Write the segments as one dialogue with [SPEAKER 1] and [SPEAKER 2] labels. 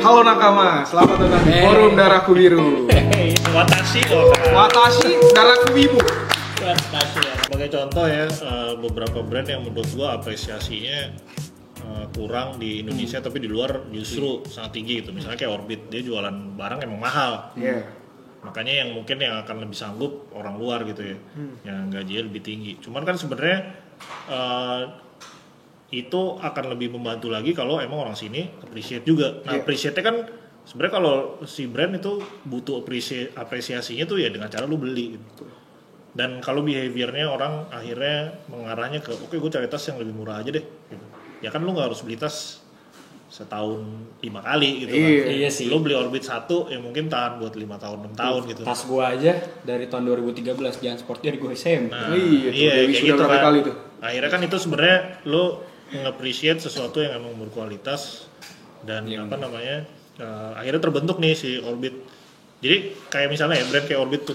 [SPEAKER 1] Halo nakama, selamat datang di Forum Darahku Biru.
[SPEAKER 2] Watashi
[SPEAKER 1] Darahku Biru.
[SPEAKER 2] Watashi ya. Sebagai contoh ya, beberapa brand yang menurut gua apresiasinya kurang di Indonesia tapi di luar justru sangat tinggi gitu. Misalnya kayak Orbit, dia jualan barang emang mahal. Makanya yang mungkin yang akan lebih sanggup orang luar gitu ya, yang gajinya lebih tinggi. Cuman kan sebenarnya itu akan lebih membantu lagi kalau emang orang sini appreciate juga. Nah, appreciate-nya kan sebenarnya kalau si brand itu butuh apresiasinya tuh ya dengan cara lu beli gitu. Dan kalau behaviornya orang akhirnya mengarahnya ke oke, gue cari tas yang lebih murah aja deh gitu. Ya kan lu gak harus beli tas setahun 5 kali gitu kan.
[SPEAKER 3] Iya sih.
[SPEAKER 2] Lu beli Orbit 1 ya mungkin tahan buat 5 tahun 6 tahun gitu.
[SPEAKER 3] Tas gua aja dari tahun 2013 Jangan Sport dari gua SMP.
[SPEAKER 2] Nah,
[SPEAKER 1] iya kayak gitu kan. Kali tuh.
[SPEAKER 2] Akhirnya kan itu sebenarnya lu nge-appreciate sesuatu yang emang berkualitas dan akhirnya terbentuk nih si Orbit. Jadi kayak misalnya ya brand kayak Orbit tuh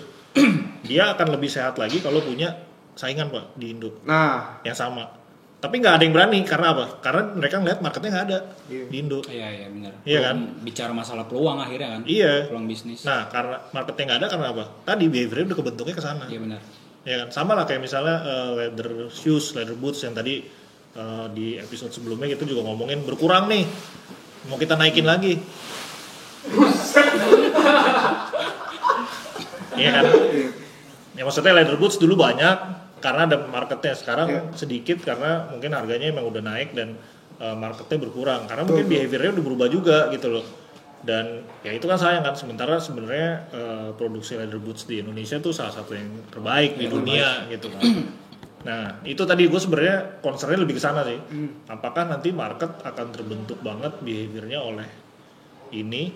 [SPEAKER 2] dia akan lebih sehat lagi kalau punya saingan Pak di Indo.
[SPEAKER 1] Nah,
[SPEAKER 2] yang sama. Tapi nggak ada yang berani karena apa? Karena mereka ngeliat marketnya nggak ada di Indo.
[SPEAKER 3] Iya benar.
[SPEAKER 2] Iya kan?
[SPEAKER 3] Bicara masalah peluang akhirnya kan.
[SPEAKER 2] Iya.
[SPEAKER 3] Peluang bisnis.
[SPEAKER 2] Nah karena marketnya nggak ada karena apa? Tadi behaviornya udah kebentuknya ke sana.
[SPEAKER 3] Iya benar.
[SPEAKER 2] Ya kan? Sama lah kayak misalnya leather shoes, leather boots yang tadi di episode sebelumnya kita juga ngomongin berkurang nih. Mau kita naikin lagi. Iya kan? Ya maksudnya leather boots dulu banyak karena ada marketnya, sekarang sedikit karena mungkin harganya emang udah naik dan marketnya berkurang karena mungkin behaviornya udah berubah juga gitu loh. Dan ya itu kan sayang kan, sementara sebenarnya produksi leather boots di Indonesia tuh salah satu yang terbaik di dunia gitu kan. Nah itu tadi gue sebenarnya concernnya lebih ke sana sih. Apakah nanti market akan terbentuk banget behaviornya oleh ini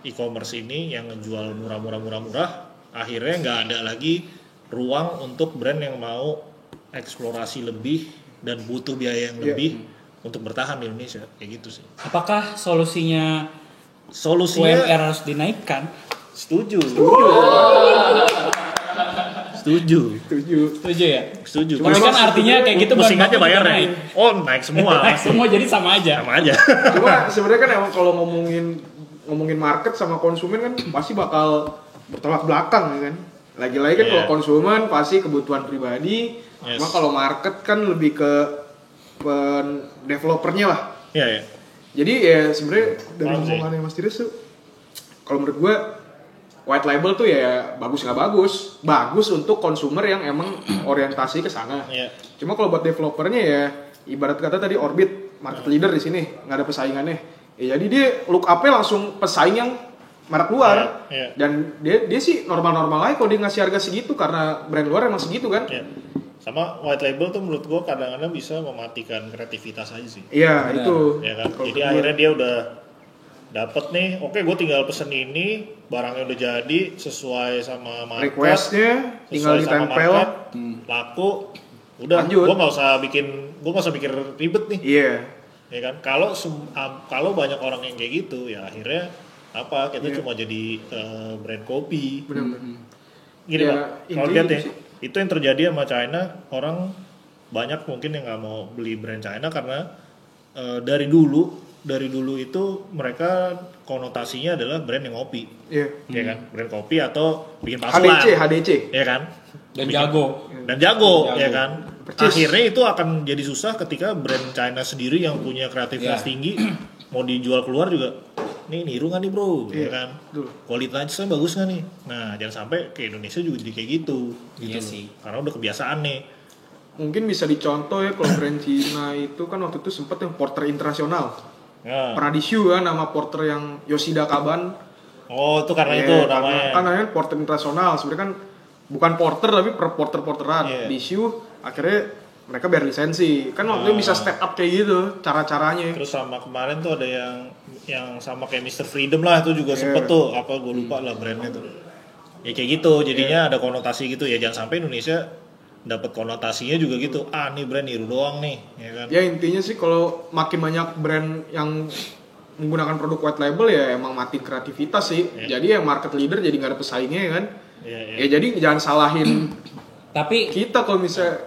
[SPEAKER 2] e-commerce ini yang ngejual murah, akhirnya nggak ada lagi ruang untuk brand yang mau eksplorasi lebih dan butuh biaya yang lebih untuk bertahan di Indonesia, kayak gitu sih.
[SPEAKER 3] Apakah solusinya
[SPEAKER 2] UMR
[SPEAKER 3] harus dinaikkan?
[SPEAKER 2] Setuju
[SPEAKER 3] ya?
[SPEAKER 2] Setuju.
[SPEAKER 3] Tapi kan artinya kayak gitu
[SPEAKER 2] pusing aja bayarnya.
[SPEAKER 3] naik.
[SPEAKER 2] Oh, naik semua.
[SPEAKER 3] Naik semua jadi sama aja.
[SPEAKER 1] Cuma sebenarnya kan emang kalau ngomongin market sama konsumen kan pasti bakal bertolak belakang ya kan. Lagi-lagi kan kalau konsumen pasti kebutuhan pribadi, cuma kalau market kan lebih ke developernya lah.
[SPEAKER 2] Iya.
[SPEAKER 1] Jadi ya sebenarnya dari omongannya Mas Tiris tuh, kalau menurut gue white label tuh ya bagus untuk konsumer yang emang orientasi ke sana. Cuma kalau buat developernya ya ibarat kata tadi Orbit market leader di sini, nggak ada pesaingannya. Ya jadi dia look up-nya langsung pesaing yang merek luar. Dan dia sih normal-normal aja kalau dia ngasih harga segitu karena brand luar emang segitu kan.
[SPEAKER 2] Sama white label tuh menurut gua kadang-kadang bisa mematikan kreativitas aja sih.
[SPEAKER 1] Iya itu.
[SPEAKER 2] Ya kan. Jadi akhirnya dia udah dapet nih, oke gue tinggal pesen ini, barangnya udah jadi sesuai sama market,
[SPEAKER 1] requestnya tinggal ditempel,
[SPEAKER 2] laku, udah. Gue nggak usah mikir ribet nih. Ya kan. Kalau banyak orang yang kayak gitu, ya akhirnya kita cuma jadi brand kopi. Gini Pak, kalau lihat ya, itu yang terjadi sama China, orang banyak mungkin yang nggak mau beli brand China karena dari dulu itu mereka konotasinya adalah brand yang ngopi, ya kan, brand kopi atau bikin palsuan,
[SPEAKER 1] HDC,
[SPEAKER 2] ya kan,
[SPEAKER 3] dan jago,
[SPEAKER 2] ya kan. Akhirnya itu akan jadi susah ketika brand China sendiri yang punya kreativitas tinggi mau dijual keluar juga. Nih niru nggak nih bro, ya kan, kualitasnya bagus nggak nih. Nah jangan sampai ke Indonesia juga jadi kayak gitu
[SPEAKER 3] sih.
[SPEAKER 2] Karena udah kebiasaan nih.
[SPEAKER 1] Mungkin bisa dicontoh ya kalau brand Cina itu kan waktu itu sempet yang porter internasional. Pernah di-show kan nama porter yang Yoshida Kaban.
[SPEAKER 2] Oh itu karena itu namanya.
[SPEAKER 1] Kan namanya porter internasional. Sebenarnya kan bukan porter tapi porteran. Di-show akhirnya mereka bayar lisensi. Kan waktu itu bisa step up kayak gitu cara-caranya.
[SPEAKER 2] Terus sama kemarin tuh ada yang sama kayak Mr. Freedom lah, itu juga sempet tuh gue lupa lah brandnya tuh. Ya kayak gitu, jadinya ada konotasi gitu ya, jangan sampai Indonesia dapat konotasinya juga gitu. Nih brand niru doang nih, ya kan.
[SPEAKER 1] Ya intinya sih kalau makin banyak brand yang menggunakan produk white label ya emang mati kreativitas sih. Jadi ya market leader jadi nggak ada pesaingnya ya kan. Ya jadi jangan salahin
[SPEAKER 3] Tapi
[SPEAKER 1] kita kalau misalnya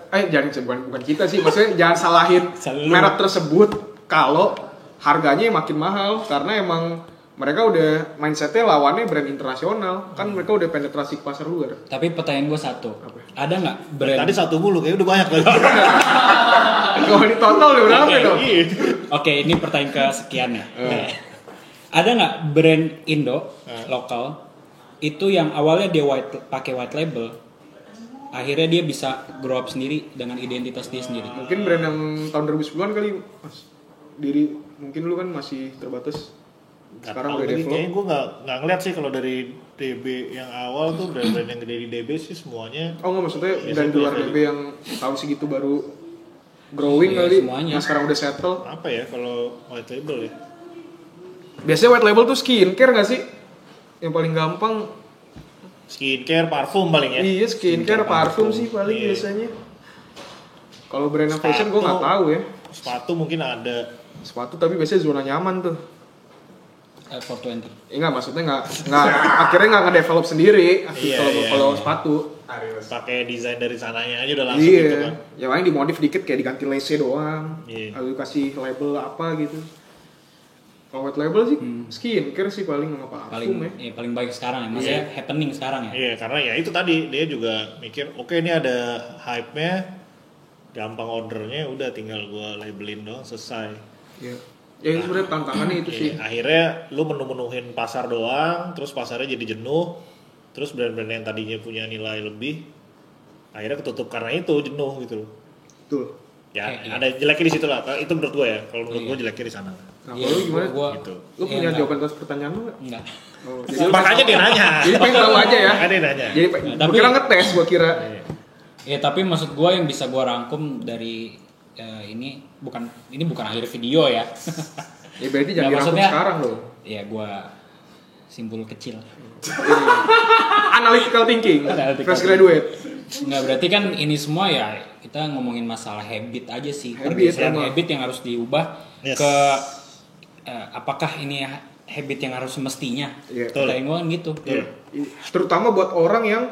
[SPEAKER 1] bukan kita sih, maksudnya jangan salahin merek tersebut kalau harganya makin mahal karena emang mereka udah mindsetnya lawannya brand internasional, kan mereka udah penetrasi ke pasar luar.
[SPEAKER 3] Tapi pertanyaan gue satu, ada nggak brand?
[SPEAKER 2] Tadi satu mulu, kayaknya udah banyak kali.
[SPEAKER 1] Kalau di total udah berapa tuh?
[SPEAKER 3] Oke, ini pertanyaan kesekian ya. Ada nggak brand Indo lokal itu yang awalnya dia pakai white label, akhirnya dia bisa grow up sendiri dengan identitas dia sendiri?
[SPEAKER 1] Mungkin brand yang tahun 2010-an kali, Mas. Mungkin lu kan masih terbatas. Sekarang udah develop.
[SPEAKER 2] Kayaknya gue nggak ngeliat sih kalau dari DB yang awal tuh brand-brand yang gede di DB sih semuanya.
[SPEAKER 1] Oh nggak, maksudnya brand di luar DB yang tahun segitu baru growing kali,
[SPEAKER 3] semuanya.
[SPEAKER 1] yang sekarang udah settle.
[SPEAKER 2] Apa ya kalau white label ya?
[SPEAKER 1] Biasanya white label tuh skincare nggak sih? Yang paling gampang.
[SPEAKER 2] Skincare, parfum paling ya.
[SPEAKER 1] Iya, skincare, parfum sih paling biasanya. Kalau brand yang fashion gue nggak tahu ya.
[SPEAKER 2] Sepatu mungkin ada.
[SPEAKER 1] Sepatu tapi biasanya zona nyaman tuh.
[SPEAKER 3] 420.
[SPEAKER 1] Enggak, maksudnya nggak akhirnya nggak ngedevelop sendiri. Kalau sepatu.
[SPEAKER 2] Pakai desain dari sananya aja udah langsung
[SPEAKER 1] Iya.
[SPEAKER 2] gitu kan.
[SPEAKER 1] Ya paling dimodif dikit kayak diganti lace doang.
[SPEAKER 2] Iya.
[SPEAKER 1] Lalu kasih label apa gitu. Kalau white label sih skincare sih paling sama parfum ya.
[SPEAKER 3] Paling baik sekarang ya, maksudnya happening sekarang ya.
[SPEAKER 2] Iya, karena ya itu tadi dia juga mikir, oke ini ada hype-nya, gampang ordernya, udah tinggal gua labelin doang selesai.
[SPEAKER 1] Iya. Ya itu sebenarnya tantangannya itu sih.
[SPEAKER 2] Akhirnya lu menu-menuhin pasar doang, terus pasarnya jadi jenuh, terus brand-brand yang tadinya punya nilai lebih, akhirnya ketutup karena itu jenuh gitu loh.
[SPEAKER 1] Tuh.
[SPEAKER 2] Ya ada jeleknya di situ lah. Itu menurut gua ya. Kalau menurut gua jeleknya di sana.
[SPEAKER 1] Nah, kalau lu gimana?
[SPEAKER 2] Gitu.
[SPEAKER 1] Lu punya jawaban atas pertanyaan lu nggak?
[SPEAKER 3] Enggak.
[SPEAKER 1] Oh,
[SPEAKER 2] Makanya dia nanya.
[SPEAKER 1] Jadi pengen tahu aja ya.
[SPEAKER 2] Makanya dia nanya.
[SPEAKER 1] Jadi gua kira ngetes, gua kira.
[SPEAKER 3] Ya tapi maksud gue yang bisa gue rangkum dari ini bukan akhir video ya.
[SPEAKER 1] Ya berarti jangan
[SPEAKER 3] Ya,
[SPEAKER 1] dirangkum
[SPEAKER 3] maksudnya-
[SPEAKER 1] sekarang loh.
[SPEAKER 3] Ya gue simpul kecil.
[SPEAKER 1] Analytical thinking.
[SPEAKER 3] Analytical
[SPEAKER 1] Fresh graduate.
[SPEAKER 3] Enggak, berarti kan ini semua ya kita ngomongin masalah habit aja sih.
[SPEAKER 1] Habit,
[SPEAKER 3] Pergeseran
[SPEAKER 1] emang.
[SPEAKER 3] habit yang harus diubah
[SPEAKER 2] Yes.
[SPEAKER 3] ke apakah ini habit yang harus semestinya.
[SPEAKER 1] Iya.
[SPEAKER 3] Pertanyaan gue kan gitu.
[SPEAKER 2] Iya.
[SPEAKER 1] Terutama buat orang yang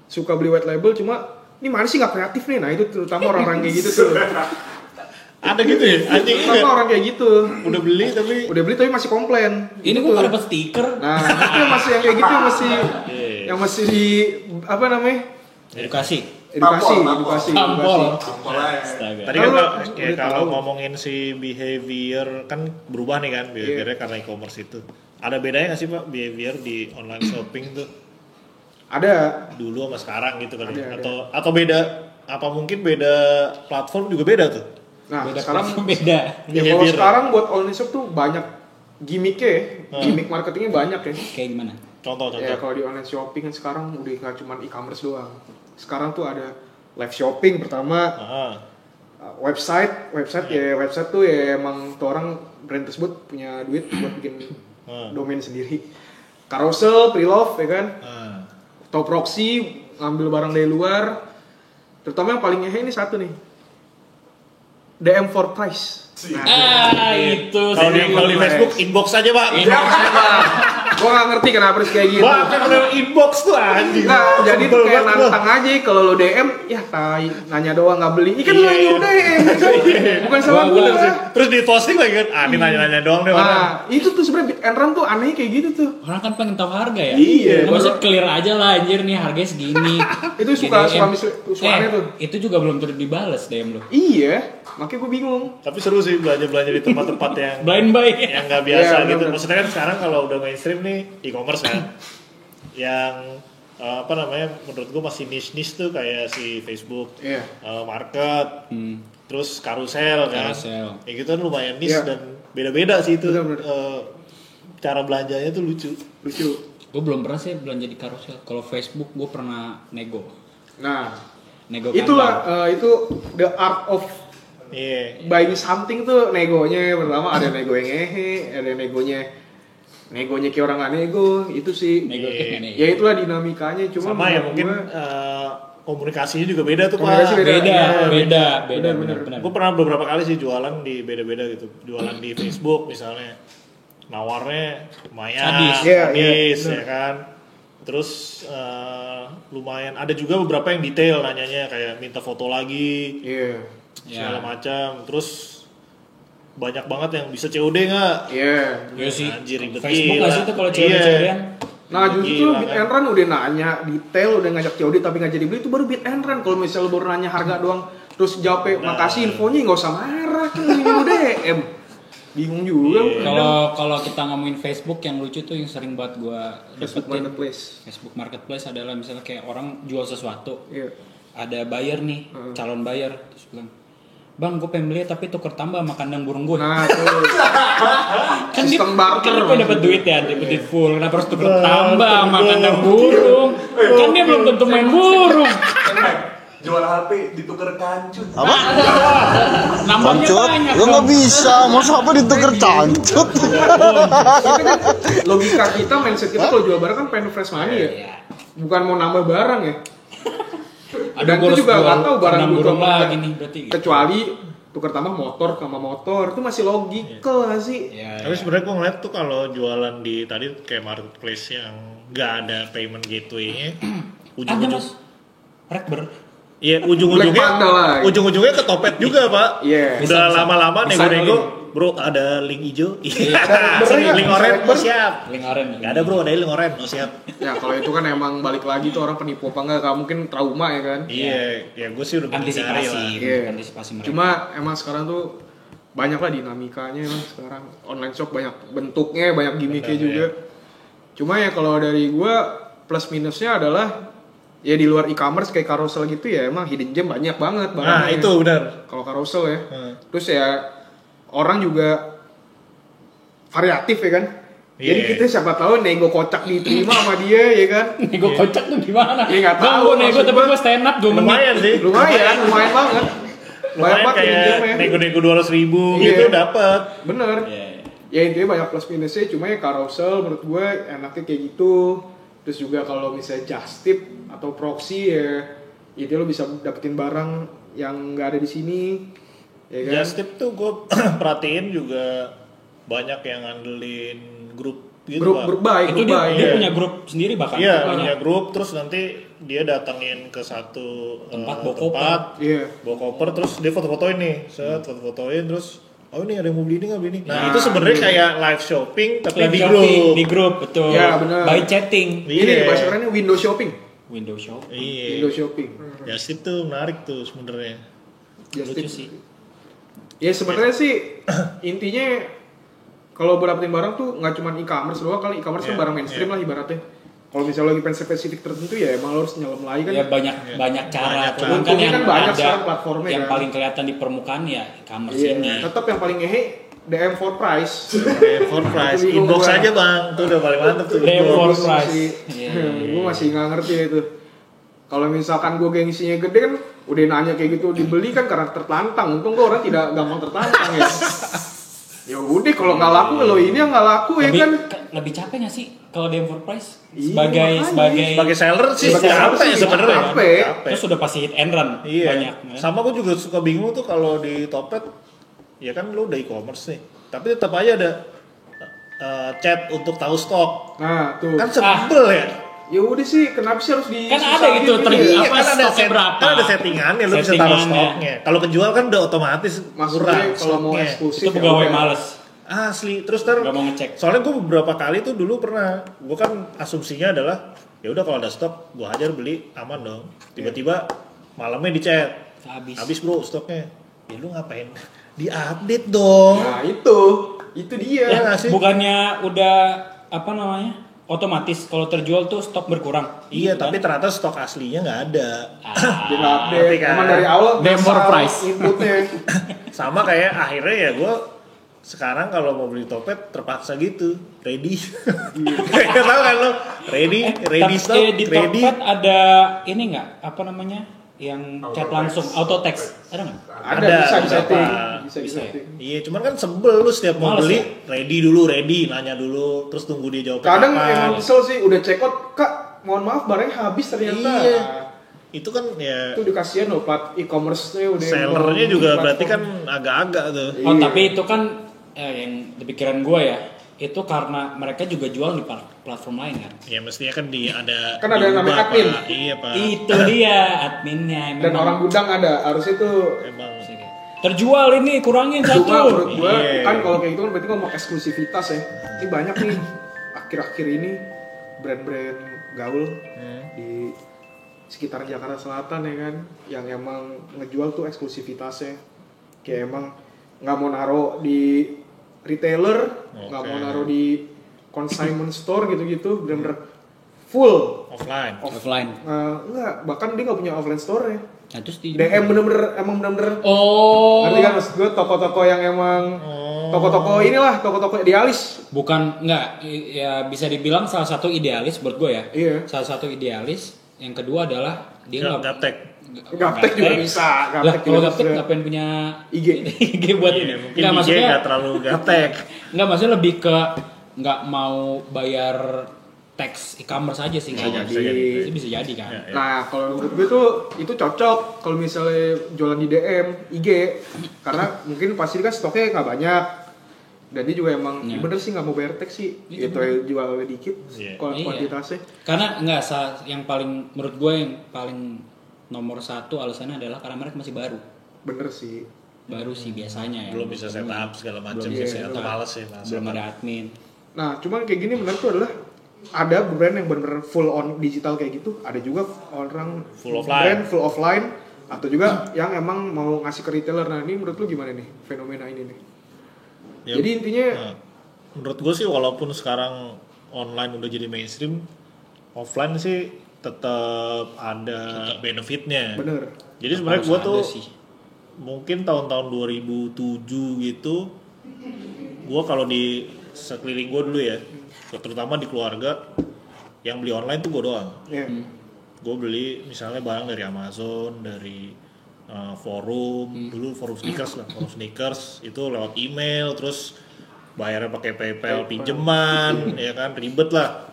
[SPEAKER 1] suka beli white label cuma ini mana sih nggak kreatif nih. Nah itu terutama orang-orang kayak gitu tuh.
[SPEAKER 2] Ada gitu ya? Anjing
[SPEAKER 1] Terutama orang kayak gitu.
[SPEAKER 2] udah beli tapi
[SPEAKER 1] masih komplain.
[SPEAKER 3] Ini
[SPEAKER 1] Gitu
[SPEAKER 3] gue
[SPEAKER 1] tuh.
[SPEAKER 3] dapat stiker.
[SPEAKER 1] Nah itu yang masih yang kayak gitu yang masih di apa namanya?
[SPEAKER 3] Edukasi.
[SPEAKER 1] Edukasi.
[SPEAKER 3] Tampol.
[SPEAKER 2] tadi kan kalau ngomongin si behavior kan berubah nih kan behaviornya karena e-commerce itu. Ada bedanya nggak sih Pak behavior di online shopping tuh
[SPEAKER 1] Ada.
[SPEAKER 2] dulu sama sekarang gitu kali?
[SPEAKER 1] Ada.
[SPEAKER 2] Atau beda? Apa mungkin beda platform juga beda tuh?
[SPEAKER 1] Nah
[SPEAKER 3] Beda
[SPEAKER 1] sekarang
[SPEAKER 3] platform, beda.
[SPEAKER 1] ya kalau
[SPEAKER 2] Behavior.
[SPEAKER 1] sekarang buat online shop tuh banyak gimmicknya, gimmick marketingnya banyak ya.
[SPEAKER 3] Kayak gimana?
[SPEAKER 2] Contoh.
[SPEAKER 1] Ya kalau di online shopping kan sekarang udah nggak cuma e-commerce doang. Sekarang tuh ada live shopping pertama, website tuh ya emang tuh orang brand tersebut punya duit buat bikin domain sendiri. Carousel, pre-love ya kan, atau proxy ngambil barang dari luar. Terutama yang paling ngehe ini satu nih, DM for price.
[SPEAKER 3] Itu
[SPEAKER 2] Kalau di Facebook inbox aja Pak.
[SPEAKER 1] Gua nggak ngerti kenapa harus kayak gitu.
[SPEAKER 2] Wah, kan udah inbox tuh anjing.
[SPEAKER 1] Nah, jadi
[SPEAKER 2] Sebel
[SPEAKER 1] kayak
[SPEAKER 2] banget
[SPEAKER 1] nantang aja kalau lo DM, ya tai, nanya doang nggak beli. Ikan lo yang DM, bukan salah gue.
[SPEAKER 2] Terus di posting lagi kan, ini nanya-nanya doang deh orang.
[SPEAKER 1] Nah, itu tuh sebenarnya bit and run tuh aneh kayak gitu tuh.
[SPEAKER 3] Orang kan pengen tahu harga ya.
[SPEAKER 1] Iya.
[SPEAKER 3] Nah, maksudnya clear aja lah anjir nih harganya segini.
[SPEAKER 1] Itu suka aneh tuh.
[SPEAKER 3] Itu juga belum tentu dibales DM lo.
[SPEAKER 1] Iya, makanya gue bingung.
[SPEAKER 2] Tapi seru sih belanja-belanja di tempat-tempat yang
[SPEAKER 3] Blind buy.
[SPEAKER 2] yang nggak biasa
[SPEAKER 1] Iya,
[SPEAKER 2] gitu.
[SPEAKER 1] bener.
[SPEAKER 2] Maksudnya kan sekarang kalau udah mainstream nih e-commerce kan, yang apa namanya menurut gua masih niche tuh kayak si Facebook,
[SPEAKER 1] Iya.
[SPEAKER 2] market, terus karusel kan,
[SPEAKER 3] Carousel.
[SPEAKER 2] ya gitu kan lumayan niche
[SPEAKER 1] Iya.
[SPEAKER 2] dan beda-beda sih itu.
[SPEAKER 1] Bener.
[SPEAKER 2] Cara belanjanya tuh lucu.
[SPEAKER 3] Gue belum pernah sih belanja di carousel. Kalau Facebook gue pernah nego.
[SPEAKER 1] Nah,
[SPEAKER 3] Nego
[SPEAKER 1] itulah itu the art of
[SPEAKER 2] Iya.
[SPEAKER 1] buying something tuh negonya. Pertama ada nego yang ngehe, ada negonya kayak orang nggak nego, itu sih.
[SPEAKER 3] Nego kayak nego.
[SPEAKER 1] Ya itulah dinamikanya. Cuma
[SPEAKER 2] Sama ya
[SPEAKER 1] menurut
[SPEAKER 2] mungkin
[SPEAKER 1] gua-
[SPEAKER 2] komunikasinya juga beda tuh
[SPEAKER 1] Komunikasi
[SPEAKER 2] Pak.
[SPEAKER 3] Beda.
[SPEAKER 1] Benar.
[SPEAKER 2] Gue pernah beberapa kali sih jualan di beda-beda gitu. Jualan di Facebook misalnya. Nawarnya lumayan.
[SPEAKER 3] Sadis.
[SPEAKER 1] Iya,
[SPEAKER 2] Sadis,
[SPEAKER 1] benar.
[SPEAKER 2] ya kan. Terus lumayan. Ada juga beberapa yang detail nanyanya kayak minta foto lagi.
[SPEAKER 1] Iya.
[SPEAKER 2] Segala macam. Terus banyak banget yang bisa COD nggak?
[SPEAKER 1] Iya.
[SPEAKER 3] Ya sih.
[SPEAKER 2] Anjir ribet
[SPEAKER 3] Facebook
[SPEAKER 2] gila.
[SPEAKER 3] nggak sih itu kalau COD-COD-an?
[SPEAKER 1] Nah justru Beat and Run udah nanya detail, udah ngajak COD tapi nggak jadi beli, itu baru Beat and Run. Kalau misalnya baru nanya harga doang, terus jawabnya makasih infonya, nggak usah marah kan ini DM. Bingung juga.
[SPEAKER 3] Kalau kita ngomongin Facebook, yang lucu tuh yang sering buat gua
[SPEAKER 1] Facebook
[SPEAKER 3] dapetin.
[SPEAKER 1] Marketplace.
[SPEAKER 3] Facebook Marketplace adalah misalnya kayak orang jual sesuatu,
[SPEAKER 1] Iya.
[SPEAKER 3] ada buyer nih, calon buyer, terus bilang, Bang, gue pengen beli tapi tuker tambah sama kandang burung gue.
[SPEAKER 1] Nah tuh.
[SPEAKER 3] Kan
[SPEAKER 1] Sistem barter.
[SPEAKER 3] Kan gue dapat duit ya, dapat duit full. Kenapa harus tuker tambah sama kandang burung? Kan dia belum tentu main burung.
[SPEAKER 4] Jual HP ditukar kancut.
[SPEAKER 3] Nambahnya
[SPEAKER 5] Cancut,
[SPEAKER 3] banyak
[SPEAKER 5] lu
[SPEAKER 3] dong.
[SPEAKER 5] nggak bisa, masa apa ditukar cancut?
[SPEAKER 1] Logika kita, mindset kita kalau jual barang kan pengen fresh money ya.
[SPEAKER 3] Iya.
[SPEAKER 1] Bukan mau nambah barang ya.
[SPEAKER 3] Aduh,
[SPEAKER 1] Dan
[SPEAKER 3] gua
[SPEAKER 1] itu
[SPEAKER 3] harus
[SPEAKER 1] juga
[SPEAKER 3] jual
[SPEAKER 1] nggak tahu barang
[SPEAKER 3] kandang
[SPEAKER 1] butuh
[SPEAKER 3] burung
[SPEAKER 1] apa
[SPEAKER 3] lagi
[SPEAKER 1] enggak.
[SPEAKER 3] nih berarti.
[SPEAKER 1] Kecuali tukar tambah motor sama motor itu masih logikal nggak sih?
[SPEAKER 3] Ya,
[SPEAKER 2] Tapi sebenarnya gue ngeliat tuh kalau jualan di tadi kayak marketplace yang nggak ada payment gateway-nya,
[SPEAKER 3] ada
[SPEAKER 2] ujung-ujung,
[SPEAKER 3] mas, Rekber.
[SPEAKER 2] iya
[SPEAKER 1] Black Panda lah.
[SPEAKER 2] ujung-ujungnya ketopet juga pak.
[SPEAKER 1] Iya.
[SPEAKER 2] Udah
[SPEAKER 3] Bisa.
[SPEAKER 2] lama-lama
[SPEAKER 3] Bisa
[SPEAKER 2] nego-nego, bro ada link hijau, iya.
[SPEAKER 1] Bener
[SPEAKER 2] link
[SPEAKER 1] nggak?
[SPEAKER 2] orange,
[SPEAKER 1] Bisa
[SPEAKER 2] oh siap.
[SPEAKER 3] Link orange.
[SPEAKER 2] Nggak ada bro, ada link orange, oh siap.
[SPEAKER 1] Ya kalau itu kan emang balik lagi tuh orang penipu apa enggak, mungkin trauma ya kan.
[SPEAKER 2] Iya, ya gue sih udah menghindari
[SPEAKER 3] Antisipasi,
[SPEAKER 2] lah.
[SPEAKER 1] Iya.
[SPEAKER 3] antisipasi mereka.
[SPEAKER 1] Cuma emang sekarang tuh banyak lah dinamikanya emang sekarang. Online shop banyak bentuknya, banyak gimmicknya
[SPEAKER 2] Benar,
[SPEAKER 1] juga. Cuma ya kalau dari gua plus minusnya adalah ya di luar e-commerce kayak carousel gitu ya emang hidden gem banyak banget
[SPEAKER 2] Nah
[SPEAKER 1] barangnya.
[SPEAKER 2] itu benar.
[SPEAKER 1] Kalau carousel ya.
[SPEAKER 2] Hmm.
[SPEAKER 1] Terus ya orang juga variatif ya kan. Jadi
[SPEAKER 2] Iya.
[SPEAKER 1] kita siapa tahu nego kocak diterima sama dia ya kan.
[SPEAKER 3] Nego kocak tuh gimana?
[SPEAKER 1] Iya, nggak
[SPEAKER 3] Bang,
[SPEAKER 1] tahu,
[SPEAKER 3] gua nego
[SPEAKER 1] maksud
[SPEAKER 3] tapi
[SPEAKER 1] gua
[SPEAKER 3] gue stand up 2 menit.
[SPEAKER 2] Lumayan sih.
[SPEAKER 1] Lumayan banget.
[SPEAKER 2] Lumayan
[SPEAKER 1] banget hidden
[SPEAKER 2] kayak
[SPEAKER 1] gemnya.
[SPEAKER 2] nego-nego 200.000
[SPEAKER 1] Iya.
[SPEAKER 2] gitu dapat.
[SPEAKER 1] Bener.
[SPEAKER 3] Iya, iya.
[SPEAKER 1] Ya intinya banyak plus minusnya, cuma ya carousel menurut gue enaknya kayak gitu. Terus juga kalau misalnya just tip atau proxy ya itu lo bisa dapetin barang yang nggak ada di sini, ya kan?
[SPEAKER 2] Just tip tuh gue perhatiin juga banyak yang ngandelin grup gitu
[SPEAKER 1] grup
[SPEAKER 2] Pak.
[SPEAKER 1] grup baik,
[SPEAKER 3] Itu
[SPEAKER 1] grup
[SPEAKER 3] dia,
[SPEAKER 1] baik.
[SPEAKER 3] dia
[SPEAKER 2] Iya.
[SPEAKER 3] punya grup sendiri bahkan.
[SPEAKER 2] Iya,
[SPEAKER 3] Banyak.
[SPEAKER 2] punya grup terus nanti dia datangin ke satu
[SPEAKER 3] Tempat,
[SPEAKER 2] eh,
[SPEAKER 3] bawa
[SPEAKER 2] tempat,
[SPEAKER 1] Iya.
[SPEAKER 2] bawa koper terus dia foto-fotoin nih, foto-fotoin terus oh ini ada yang mau beli ini nggak beli ini. Nah,
[SPEAKER 1] Nah,
[SPEAKER 2] itu sebenarnya
[SPEAKER 1] iya.
[SPEAKER 2] kayak live shopping tapi
[SPEAKER 3] Live
[SPEAKER 2] di
[SPEAKER 3] shopping,
[SPEAKER 2] grup.
[SPEAKER 3] di grup betul.
[SPEAKER 1] Ya, bener.
[SPEAKER 3] By chatting.
[SPEAKER 1] Ini
[SPEAKER 2] Iya.
[SPEAKER 1] bahasa kerennya window shopping.
[SPEAKER 3] Window shop.
[SPEAKER 2] Iya.
[SPEAKER 1] Window shopping.
[SPEAKER 2] Just tip tuh menarik tuh sebenarnya.
[SPEAKER 1] Just
[SPEAKER 3] Lucu
[SPEAKER 1] tip.
[SPEAKER 3] sih.
[SPEAKER 1] Ya sebenarnya sih intinya kalau dapetin barang tuh nggak cuma e-commerce doang, kalau e-commerce kan
[SPEAKER 2] Iya,
[SPEAKER 1] barang mainstream lah ibaratnya. Kalau misalnya lagi pengen spesifik tertentu ya emang lo harus nyelam lagi kan.
[SPEAKER 3] Ya banyak cara.
[SPEAKER 2] Banyak
[SPEAKER 3] Cuman
[SPEAKER 2] lah.
[SPEAKER 3] kan
[SPEAKER 1] Untungnya
[SPEAKER 3] yang
[SPEAKER 1] kan banyak
[SPEAKER 3] ada
[SPEAKER 1] sekarang platformnya
[SPEAKER 3] yang
[SPEAKER 1] kan.
[SPEAKER 3] paling kelihatan di permukaan ya e-commerce
[SPEAKER 1] Iya,
[SPEAKER 3] ini.
[SPEAKER 1] tetap yang paling ngehe DM for price.
[SPEAKER 2] For price,
[SPEAKER 1] Itu bingung
[SPEAKER 2] inbox
[SPEAKER 1] gua.
[SPEAKER 2] aja bang, itu udah paling mantep tuh.
[SPEAKER 3] DM
[SPEAKER 2] inbox.
[SPEAKER 3] for
[SPEAKER 1] Gua
[SPEAKER 3] price.
[SPEAKER 1] masih,
[SPEAKER 3] Iya.
[SPEAKER 1] gue masih nggak ngerti itu. Kalau misalkan gue gengsinya gede kan, udah nanya kayak gitu dibeli kan karena tertantang. Untung gue orang tidak gampang tertantang ya. Ya udah kalau nggak laku lo ini yang nggak laku ya kan.
[SPEAKER 3] Lebih capek nggak sih kalau DM for price
[SPEAKER 1] Iya,
[SPEAKER 3] sebagai
[SPEAKER 2] Sebagai seller sih
[SPEAKER 1] Sebagai seller
[SPEAKER 2] capek
[SPEAKER 1] sih
[SPEAKER 2] sebenarnya.
[SPEAKER 1] capek.
[SPEAKER 3] terus sudah pasti hit and run
[SPEAKER 2] Iya.
[SPEAKER 3] banyak. kan?
[SPEAKER 2] Sama gue juga suka bingung tuh kalau di Topet, ya kan lo udah e-commerce nih, tapi tetap aja ada chat untuk tahu stok.
[SPEAKER 1] Nah tuh.
[SPEAKER 2] Kan sebel ya.
[SPEAKER 1] Ya udah sih, kenapa sih harus di
[SPEAKER 3] Kan ada gitu,
[SPEAKER 2] Iya,
[SPEAKER 3] apa
[SPEAKER 2] kan ada
[SPEAKER 3] stoknya berapa?
[SPEAKER 2] kan ada settingannya, lo bisa taruh
[SPEAKER 3] Settingannya.
[SPEAKER 2] stoknya. Kalau kejual kan udah otomatis
[SPEAKER 1] Maksudnya
[SPEAKER 2] kurang
[SPEAKER 1] kalau mau
[SPEAKER 2] stoknya.
[SPEAKER 1] eksklusif
[SPEAKER 3] Itu
[SPEAKER 1] ya
[SPEAKER 3] pegawai
[SPEAKER 1] udah.
[SPEAKER 3] males.
[SPEAKER 2] Asli, terus ntar
[SPEAKER 3] Gak mau ngecek.
[SPEAKER 2] soalnya gue beberapa kali tuh dulu pernah, gue kan asumsinya adalah ya udah kalau ada stok gue hajar beli aman dong. Tiba-tiba malamnya di chat, habis bro stoknya. Ya lu ngapain? Diupdate dong.
[SPEAKER 1] Nah itu dia.
[SPEAKER 2] Ya nggak sih?
[SPEAKER 3] Bukannya udah apa namanya? Otomatis kalau terjual tuh stok berkurang.
[SPEAKER 2] Iya,
[SPEAKER 3] Gitu
[SPEAKER 2] tapi
[SPEAKER 3] kan?
[SPEAKER 2] ternyata stok aslinya nggak ada.
[SPEAKER 1] Dia nggak update.
[SPEAKER 2] Ngerti kan?
[SPEAKER 1] Emang dari awal
[SPEAKER 3] DM for
[SPEAKER 1] asal
[SPEAKER 3] price.
[SPEAKER 1] inputnya.
[SPEAKER 2] Sama kayak akhirnya ya gue sekarang kalau mau beli Topet terpaksa gitu, ready. Tahu kan lo? Ready stock,
[SPEAKER 3] di
[SPEAKER 2] ready.
[SPEAKER 3] Tokped ada ini nggak? Apa namanya? Yang chat langsung auto text ada nggak?
[SPEAKER 1] Ada bisa
[SPEAKER 2] beberapa.
[SPEAKER 1] disetting. Bisa
[SPEAKER 3] Bisa ya?
[SPEAKER 1] disetting.
[SPEAKER 2] Iya, cuman kan sebel lu setiap mau
[SPEAKER 3] Males
[SPEAKER 2] beli,
[SPEAKER 3] ya?
[SPEAKER 2] ready, nanya dulu, terus tunggu dia jawab
[SPEAKER 1] Kadang
[SPEAKER 2] kapan.
[SPEAKER 1] emang kesel sih, udah check out, Kak, mohon maaf barangnya habis ternyata.
[SPEAKER 2] Iya. Itu kan ya
[SPEAKER 1] Itu udah kasihan loh, plat e-commerce-nya udah
[SPEAKER 2] sellernya
[SPEAKER 1] emang
[SPEAKER 2] juga
[SPEAKER 1] platform.
[SPEAKER 2] berarti kan agak-agak tuh.
[SPEAKER 3] Oh
[SPEAKER 1] Iya.
[SPEAKER 3] tapi itu kan yang di pikiran gue ya, itu karena mereka juga jual di platform lain kan.
[SPEAKER 2] Ya mestinya kan ada
[SPEAKER 1] Kan ada yang namanya
[SPEAKER 2] diubah,
[SPEAKER 1] admin.
[SPEAKER 2] Pak. Iya, Pak.
[SPEAKER 3] Itu dia adminnya.
[SPEAKER 1] Dan orang gudang ada, harusnya tuh
[SPEAKER 2] Emang
[SPEAKER 3] terjual ini kurangin
[SPEAKER 1] Cuma
[SPEAKER 3] satu.
[SPEAKER 1] menurut gue kan kalau kayak gitu kan berarti ngomong eksklusivitas ya. Ini banyak nih akhir-akhir ini brand-brand gaul di sekitar Jakarta Selatan ya kan, yang emang ngejual tuh eksklusivitasnya. Kayak emang nggak mau naruh di retailer, nggak mau naruh di consignment store gitu-gitu, bener-bener full
[SPEAKER 2] offline.
[SPEAKER 1] Enggak, bahkan dia nggak punya offline store ya.
[SPEAKER 3] Nah, terus di
[SPEAKER 1] DM bener-bener
[SPEAKER 3] oh,
[SPEAKER 1] ngerti kan maksud gue, toko-toko yang emang toko-toko inilah, toko-toko idealis.
[SPEAKER 3] bukan enggak ya, bisa dibilang salah satu idealis buat gue ya.
[SPEAKER 1] Iya.
[SPEAKER 3] Salah satu idealis. Yang kedua adalah dia
[SPEAKER 2] Gaptek.
[SPEAKER 1] Gaptek juga bisa.
[SPEAKER 3] Lah kalau Gaptek ngapain punya
[SPEAKER 1] IG
[SPEAKER 3] IG buat
[SPEAKER 2] Mungkin
[SPEAKER 3] nggak,
[SPEAKER 2] IG
[SPEAKER 3] maksudnya
[SPEAKER 2] nggak terlalu gaptek.
[SPEAKER 3] nggak, maksudnya lebih ke nggak mau bayar tax e-commerce aja sih.
[SPEAKER 1] Bisa
[SPEAKER 3] nggak?
[SPEAKER 1] jadi.
[SPEAKER 3] Bisa jadi kan.
[SPEAKER 2] Ya.
[SPEAKER 1] Nah, kalau menurut gue tuh itu cocok kalau misalnya jualan di DM, IG, karena mungkin pasti kan stoknya nggak banyak, dan dia juga emang bener sih nggak mau bayar tax sih, itu jualnya dikit, kuantitasnya.
[SPEAKER 3] Karena nggak yang paling menurut gue yang paling nomor satu alasannya adalah karena mereka masih baru.
[SPEAKER 1] Bener sih.
[SPEAKER 3] Baru sih biasanya ya.
[SPEAKER 2] Belum bisa setup segala macam
[SPEAKER 3] Belum
[SPEAKER 2] sih,
[SPEAKER 3] bisa
[SPEAKER 2] atau
[SPEAKER 3] setup.
[SPEAKER 2] males sih.
[SPEAKER 3] Belum ada admin.
[SPEAKER 1] Nah, cuman kayak gini menurut tuh adalah ada brand yang bener-bener full on digital kayak gitu, ada juga orang
[SPEAKER 2] Full offline.
[SPEAKER 1] brand full offline, atau juga yang emang mau ngasih ke retailer. Nah, ini menurut lu gimana nih fenomena ini nih?
[SPEAKER 2] Ya,
[SPEAKER 1] Jadi intinya
[SPEAKER 2] menurut gue sih walaupun sekarang online udah jadi mainstream, offline sih tetap ada benefitnya.
[SPEAKER 1] bener.
[SPEAKER 2] Jadi sebenarnya gue
[SPEAKER 3] Harus
[SPEAKER 2] tuh
[SPEAKER 3] ada sih.
[SPEAKER 2] mungkin tahun-tahun 2007 gitu, gue kalau di sekeliling gue dulu ya, terutama di keluarga, yang beli online tuh gue doang.
[SPEAKER 1] Iya.
[SPEAKER 2] Gue beli misalnya barang dari Amazon, dari forum, dulu forum sneakers itu lewat email, terus bayarnya pakai PayPal pinjaman, ya kan, ribet lah.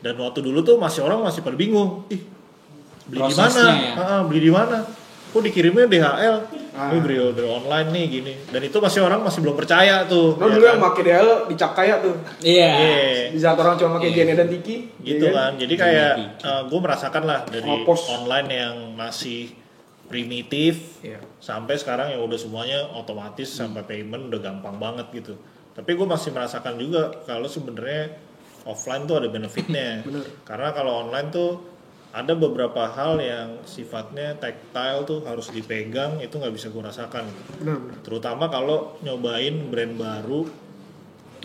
[SPEAKER 2] Dan waktu dulu tuh orang masih pada bingung, beli di mana?
[SPEAKER 3] Prosesnya
[SPEAKER 2] Beli di mana? Kok dikirimnya DHL? Ini beli online nih gini. Dan itu orang masih belum percaya tuh.
[SPEAKER 1] Lo
[SPEAKER 2] ya
[SPEAKER 1] dulu
[SPEAKER 2] kan?
[SPEAKER 1] yang pakai DHL dicap kaya tuh.
[SPEAKER 3] Iya.
[SPEAKER 1] Di saat orang cuma pakai Gene dan Tiki.
[SPEAKER 2] Gitu
[SPEAKER 1] ya
[SPEAKER 2] kan. Jadi kayak gue merasakan lah dari
[SPEAKER 1] Pos.
[SPEAKER 2] online yang masih primitif
[SPEAKER 1] Iya.
[SPEAKER 2] sampai sekarang yang udah semuanya otomatis sampai payment udah gampang banget gitu. Tapi gue masih merasakan juga kalau sebenarnya offline tuh ada benefitnya. Karena kalau online tuh ada beberapa hal yang sifatnya tactile tuh harus dipegang, itu nggak bisa gue rasakan.
[SPEAKER 1] Bener.
[SPEAKER 2] Terutama kalau nyobain brand baru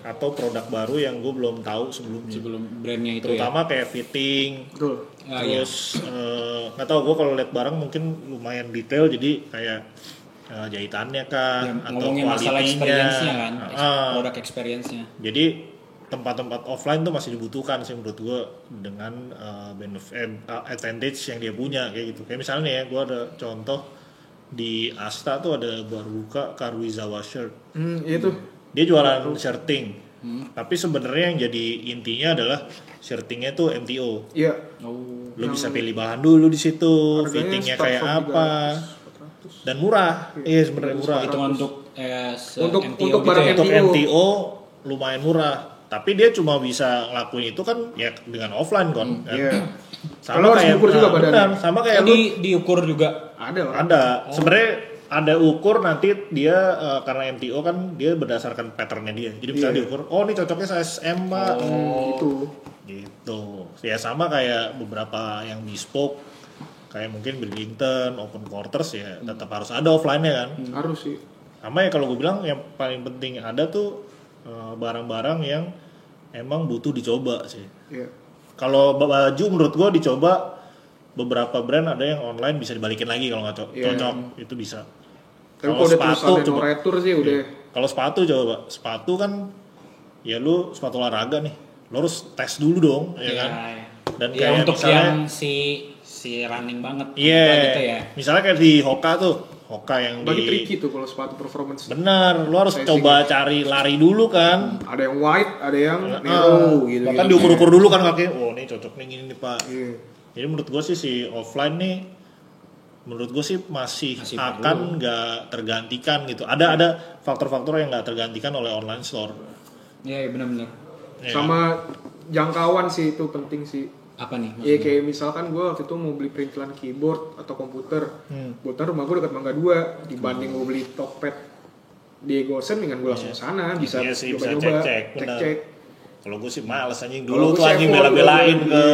[SPEAKER 2] atau produk baru yang gue belum tahu sebelumnya.
[SPEAKER 3] Sebelum brandnya itu
[SPEAKER 2] Terutama kayak fitting,
[SPEAKER 1] Betul.
[SPEAKER 2] terus nggak tahu gue kalau lihat barang mungkin lumayan detail, jadi kayak jahitannya kan,
[SPEAKER 3] ya.
[SPEAKER 2] atau
[SPEAKER 3] Ngomongin masalah
[SPEAKER 2] quality-nya.
[SPEAKER 3] experience-nya kan, produk experience-nya.
[SPEAKER 2] Jadi tempat-tempat offline tuh masih dibutuhkan sih menurut gue dengan advantage yang dia punya kayak gitu. Kayak misalnya nih ya, gue ada contoh di Asta tuh ada baru buka Karuizawa shirt.
[SPEAKER 1] Iya tuh.
[SPEAKER 2] Dia jualan shirting. Tapi sebenarnya yang jadi intinya adalah shirtingnya tuh MTO.
[SPEAKER 1] Iya.
[SPEAKER 2] Lu bisa pilih bahan dulu di situ,
[SPEAKER 1] Harganya
[SPEAKER 2] fittingnya
[SPEAKER 1] start
[SPEAKER 2] kayak
[SPEAKER 1] from
[SPEAKER 2] apa,
[SPEAKER 1] 300, 400.
[SPEAKER 2] dan murah. Iya sebenarnya murah.
[SPEAKER 3] Itu untuk
[SPEAKER 1] Untuk
[SPEAKER 3] MTO
[SPEAKER 1] barang
[SPEAKER 3] gitu ya.
[SPEAKER 2] Untuk
[SPEAKER 1] MTO.
[SPEAKER 2] MTO lumayan murah. Tapi dia cuma bisa ngelakuin itu kan ya dengan offline kan.
[SPEAKER 1] Iya.
[SPEAKER 2] Sama
[SPEAKER 1] Kalau harus
[SPEAKER 2] kayak
[SPEAKER 1] diukur juga badannya.
[SPEAKER 2] benar, sama kayak lu
[SPEAKER 3] Diukur juga.
[SPEAKER 1] Ada lah.
[SPEAKER 2] ada. Sebenarnya ada ukur nanti dia karena MTO kan dia berdasarkan patternnya dia. Jadi bisa diukur, oh ini cocoknya size M, Mbak.
[SPEAKER 1] Itu.
[SPEAKER 2] Gitu. Ya sama kayak beberapa yang bespoke kayak mungkin Burlington, Open Quarters ya tetap harus ada offline-nya kan.
[SPEAKER 1] Harus sih.
[SPEAKER 2] Sama ya kalau gue bilang yang paling penting ada tuh barang-barang yang emang butuh dicoba sih.
[SPEAKER 1] Iya.
[SPEAKER 2] Kalau baju menurut gue dicoba beberapa brand ada yang online bisa dibalikin lagi kalau nggak cocok itu bisa.
[SPEAKER 1] Tapi
[SPEAKER 2] Kalau
[SPEAKER 1] kalau udah
[SPEAKER 2] sepatu
[SPEAKER 1] tulisan no
[SPEAKER 2] coba.
[SPEAKER 1] retur sih udah.
[SPEAKER 2] Kalau sepatu coba, sepatu kan ya lu sepatu olahraga nih, lu harus tes dulu dong, ya kan? Dan
[SPEAKER 3] Ya
[SPEAKER 2] kayak
[SPEAKER 3] untuk
[SPEAKER 2] misalnya,
[SPEAKER 3] yang si running banget
[SPEAKER 2] iya,
[SPEAKER 3] gitu ya.
[SPEAKER 2] misalnya kayak di Hoka tuh, Hoka yang
[SPEAKER 1] Bagi
[SPEAKER 2] di,
[SPEAKER 1] tricky tuh kalau sepatu performance.
[SPEAKER 2] benar, lu harus
[SPEAKER 1] Sizing.
[SPEAKER 2] coba cari lari dulu kan.
[SPEAKER 1] Ada yang white, ada yang narrow gitu.
[SPEAKER 2] Bahkan diukur-ukur dulu kan kaki, oh ini cocok nih gini nih pak.
[SPEAKER 1] Iya.
[SPEAKER 2] Jadi menurut gue sih si offline nih, menurut gue sih masih akan nggak tergantikan gitu. Ada faktor-faktor yang nggak tergantikan oleh online store.
[SPEAKER 3] Iya, benar-benar.
[SPEAKER 2] Ya.
[SPEAKER 1] Sama jangkauan sih itu penting sih.
[SPEAKER 3] Apa nih?
[SPEAKER 1] Iya kayak misalkan gue waktu itu mau beli perintilan keyboard atau komputer, buatan rumah gue dekat Mangga 2, dibanding gue beli Tokped di Gosen, dengan gue langsung sana bisa
[SPEAKER 2] Iya sih, bisa
[SPEAKER 1] coba-coba,
[SPEAKER 2] cek-cek.
[SPEAKER 1] cek.
[SPEAKER 2] Kalau gue sih males anjing,
[SPEAKER 1] Kalau
[SPEAKER 2] dulu
[SPEAKER 1] gue
[SPEAKER 2] tuh
[SPEAKER 1] sih
[SPEAKER 2] anjing
[SPEAKER 1] Evo,
[SPEAKER 2] bela-belain
[SPEAKER 1] dulu.
[SPEAKER 2] ke